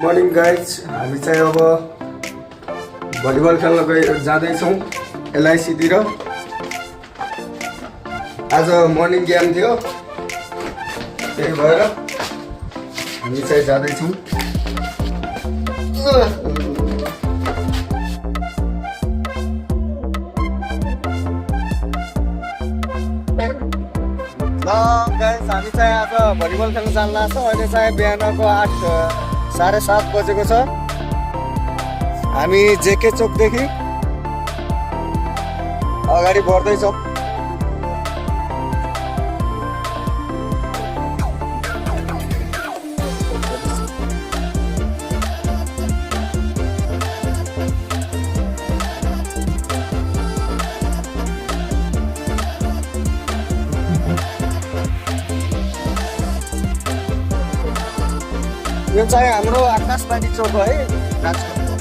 Morning guys हामी चाहिँ अब भलिबल खेल्न जाँदैछौँ एलआइसीतिर। आज मर्निङ गेम थियो, त्यही भएर हामी चाहिँ जाँदैछौँ। गाइज हामी चाहिँ आज भलिबल खेल्न जान लाग्छ। अहिले चाहिँ बिहानको 8:30 बजेको छ। हामी जेके चोकदेखि अगाडि बढ्दैछौँ। यो चाहिँ हाम्रो आकाशवाणी चोक हो है, राजकोटको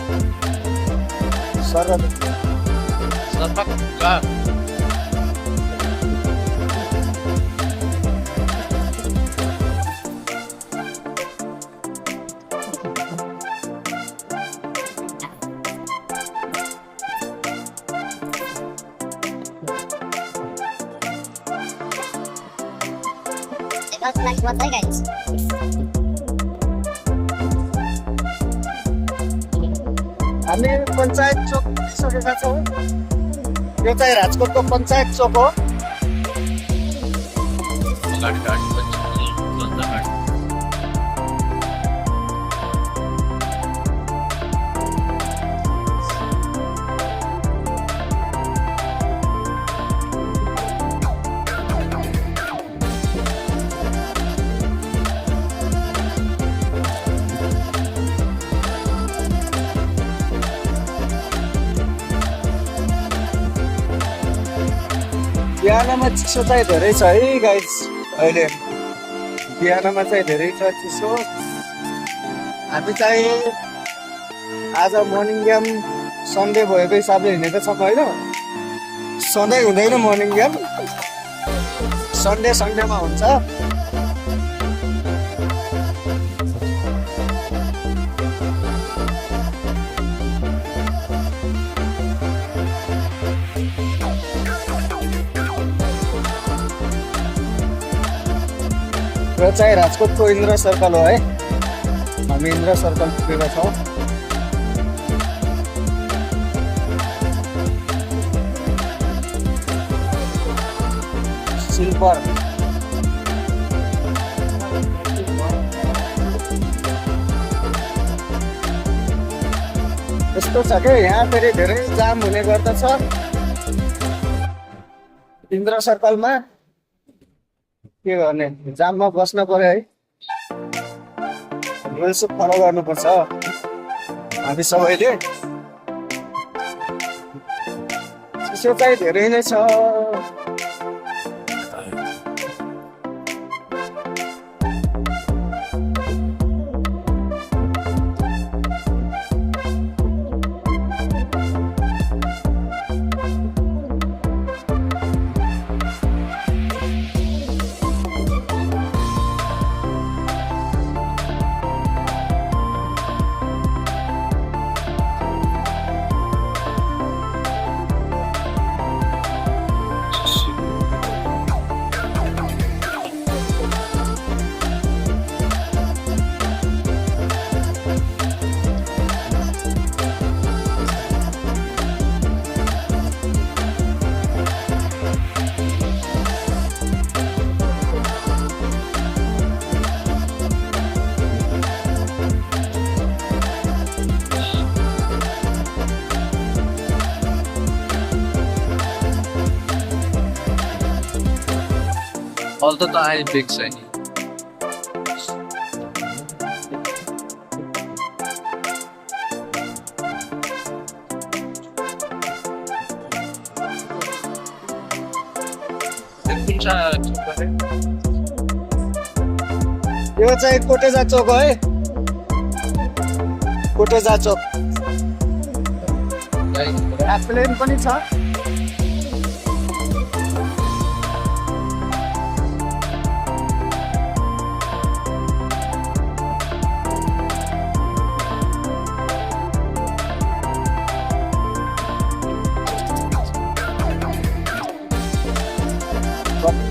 हामी पञ्चायत चोक पुगिसकेका छौँ। यो चाहिँ राजकोटको पञ्चायत चोक हो। बिहानमा चिसो चाहिँ धेरै छ है गाइस। अहिले बिहानमा चाहिँ धेरै छ चिसो। हामी चाहिँ आज मर्निङ गेम सन्डे भएको हिसाबले हिँडेको छौँ होइन। सधैँ हुँदैन मर्निङ गेम, सन्डेमा हुन्छ। यो चाहिँ राजकोटको इन्द्र सर्कल हो है। हामी इन्द्र सर्कल पुगेका छौँ। सिल्भर यस्तो छ कि यहाँ फेरि धेरै जाम हुने गर्दछ इन्द्र सर्कलमा। के गर्ने, जाममा बस्न पर्यो है। रुल्स फलो गर्नुपर्छ हामी सबैले। चिसो चाहिँ धेरै नै छ। Although I big sign. यो चाहिँ कोटेजा चोक हो है। कोटेजा चोक प्लेन पनि छ।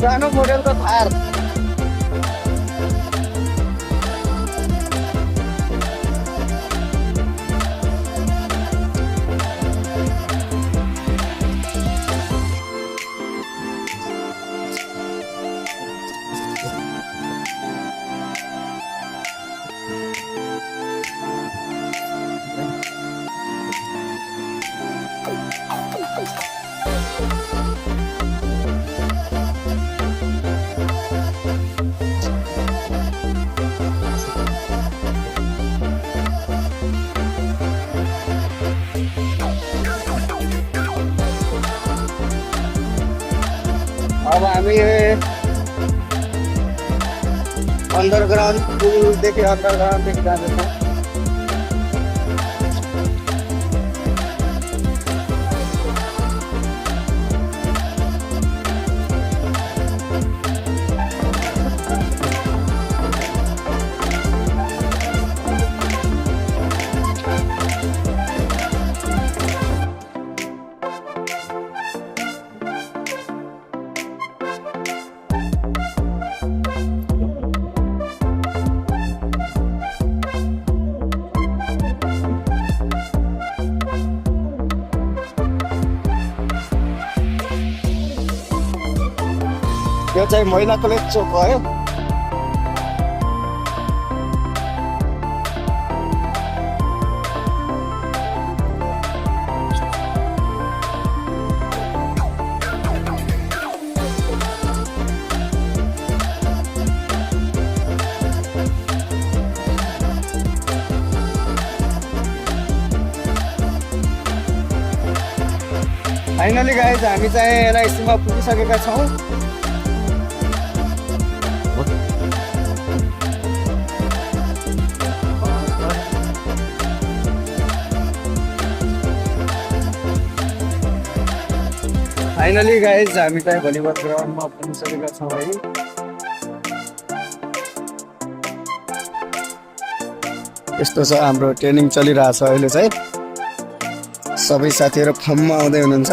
सानो मोडेलको थार अब हामी अन्डरग्राउन्ड पुलदेखि अन्डरग्राउन्डदेखि जाँदैछौँ। यो चाहिँ महिला कलेज चोक भयो। फाइनली गाइज हामी चाहिँ एलआइसीमा पुगिसकेका छौँ। फाइनली गाइज हामी चाहिँ भलिबल ग्राउन्डमा पुगिसकेका छौँ है। यस्तो छ हाम्रो ट्रेनिङ चलिरहेछ अहिले चाहिँ। सबै साथीहरू फर्ममा आउँदै हुनुहुन्छ।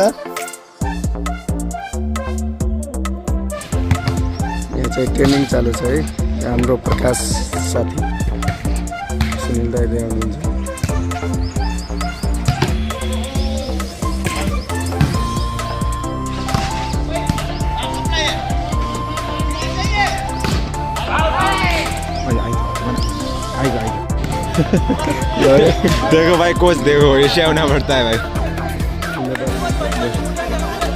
यहाँ चाहिँ ट्रेनिङ चालु छ है। हाम्रो प्रकाश साथी सुनिल दाइले आउनुहुन्छ। देखो भाई कोच देखो एशिया होना पड़ता है भाई।